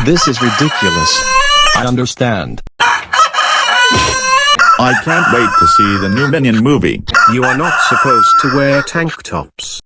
This is ridiculous. I understand. I can't wait to see the new Minion movie. You are not supposed to wear tank tops.